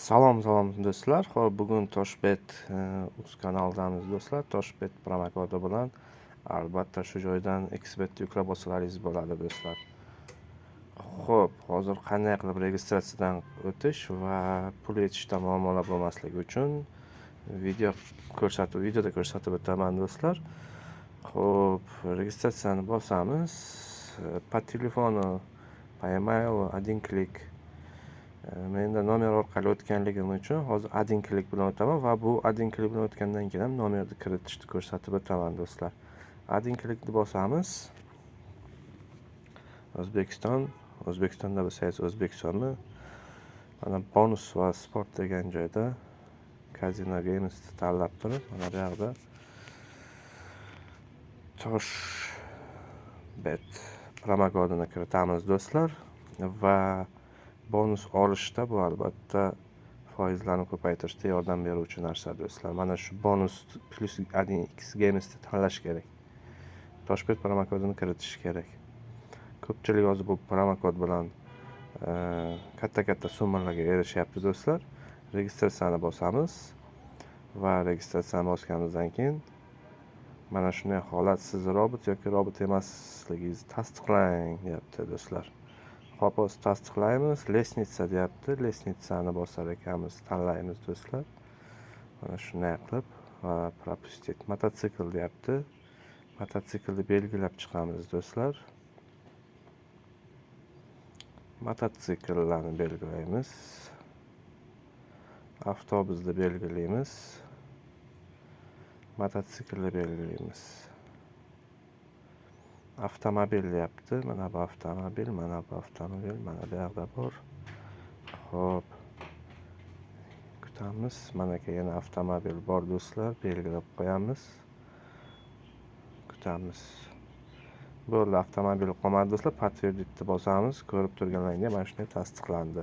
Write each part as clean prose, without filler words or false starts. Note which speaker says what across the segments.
Speaker 1: Salom do'stlar. Xo'p, bugun Toshbet uz kanalidamiz do'stlar. Toshbet promokodi bilan albatta shu joydan XBet yuklab olsalaringiz bo'ladi do'stlar. Xo'p, hozir qanday qilib registratsiyadan o'tish va pul yechishda muammolar bo'lmasligi uchun videoda ko'rsatib o'taman do'stlar. Xo'p, registratsiyani bosamiz. Po telefonu, po email, один klik. Menda nomer orqali o'tganligim uchun hozir один klik bilan o'taman va bu один klik bilan o'tgandan keyin ham nomerni kiritishni ko'rsatib o'taman do'stlar. один klikni bosamiz. O'zbekistonda bo'lsangiz O'zbekistonni, mana bonus va sport degan joyda Casino Games'ni tanlab turib, mana bu yerda Toshbet promokodini kiritamiz do'stlar va bonus olishda bu albatta foizlarni ko'paytirishda yordam beruvchi narsa do'stlar. Mana shu bonus plus 1x Games'ni tanlash kerak. Toshbet promokodini kiritish kerak. Ko'pchilik hozir bu promokod bilan katta summalarga erishyapti do'stlar. Registratsiyani bosamiz va registratsiyani bosganimizdan keyin mana shunday holat, siz robot yoki robot emasligingizni tasdiqlang deyapti do'stlar. Hop, tasdiqlaymiz. Lesnitsa deyapti. Lesnitsani bosar ekanmiz, tanlaymiz do'stlar. Mana shunday qilib va propustit. Mototsikl deyapti. Mototsiklni belgilab chiqamiz do'stlar. Mototsikllarni belgilaymiz. Avtobusni belgilaymiz. Mototsiklni belgilaymiz. Avtomobil deyapti. Mana bu avtomobil, mana bu avtomobil, mana bu yerda bor. Xo'p. Kutamiz. Mana yana avtomobil bor do'stlar, belgilab qo'yamiz. Kutamiz. Bo'ldi, avtomobil qolmadi do'stlar. Подтвердитni bosamiz. Ko'rib turganlaringizga mana shunday tasdiqlandi.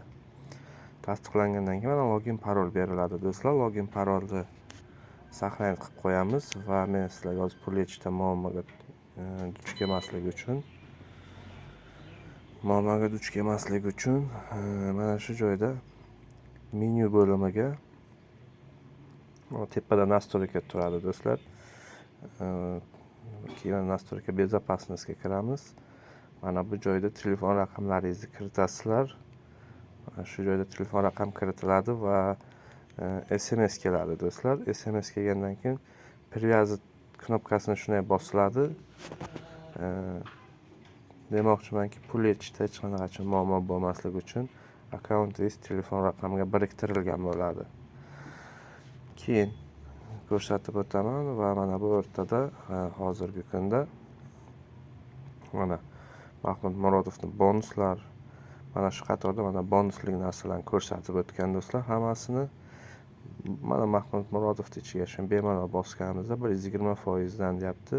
Speaker 1: Tasdiqlangandan keyin mana login parol beriladi do'stlar. Login parolni saqlanib qilib qo'yamiz va men sizlarga hozir pul yechishda muammoga duch kelmasligi uchun mana shu joyda menyu bo'limiga tepada настройка turadi do'stlar. Keyin настройка безопасностьga kiramiz. Mana bu joyda telefon raqamlaringizni kiritasizlar. Shu joyda telefon raqam kiritiladi va SMS keladi do'stlar. SMS kelgandan keyin привязать knopkasini shunday bosiladi. Demoqchimanki, pul yechishda hech qanaqa muammo bo'lmasligi uchun akkauntingiz telefon raqamiga biriktirilgan bo'ladi. Keyin ko'rsatib o'taman va mana bu o'rtada hozirgi kunda mana Mahmud Murodovning bonuslar, mana shu qatorda mana bonusli narsalarni ko'rsatib o'tgan do'stlar hammasini. Mana Mahmud Murodovning ichiga shu bemalol bosganimizda 120% dan deyapti.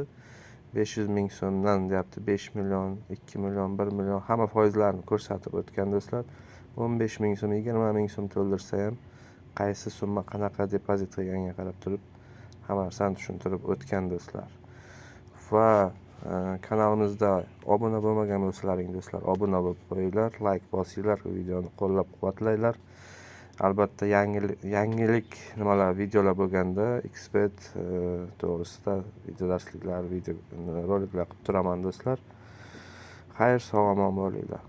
Speaker 1: 500 ming so'mdan deyapti, 5 million, 2 million, 1 million hamma foizlarni ko'rsatib o'tgan do'stlar. 15 ming so'm, 20 ming so'm to'ldirsa ham qaysi summa qanaqa depozit qilganiga qarab turib hamma narsani tushuntirib o'tgan do'stlar. Va kanalimizda obuna bo'lmagan bo'lsalaring do'stlar, obuna bo'lib qo'yinglar, like bosinglar, videoni qo'llab-quvvatlanglar. Albatta yangilik nimalar videolar bo'lganda XBet to'g'risida video darsliklar, video roliklar qilib turaman do'stlar. Xayr, sog' omon bo'linglar.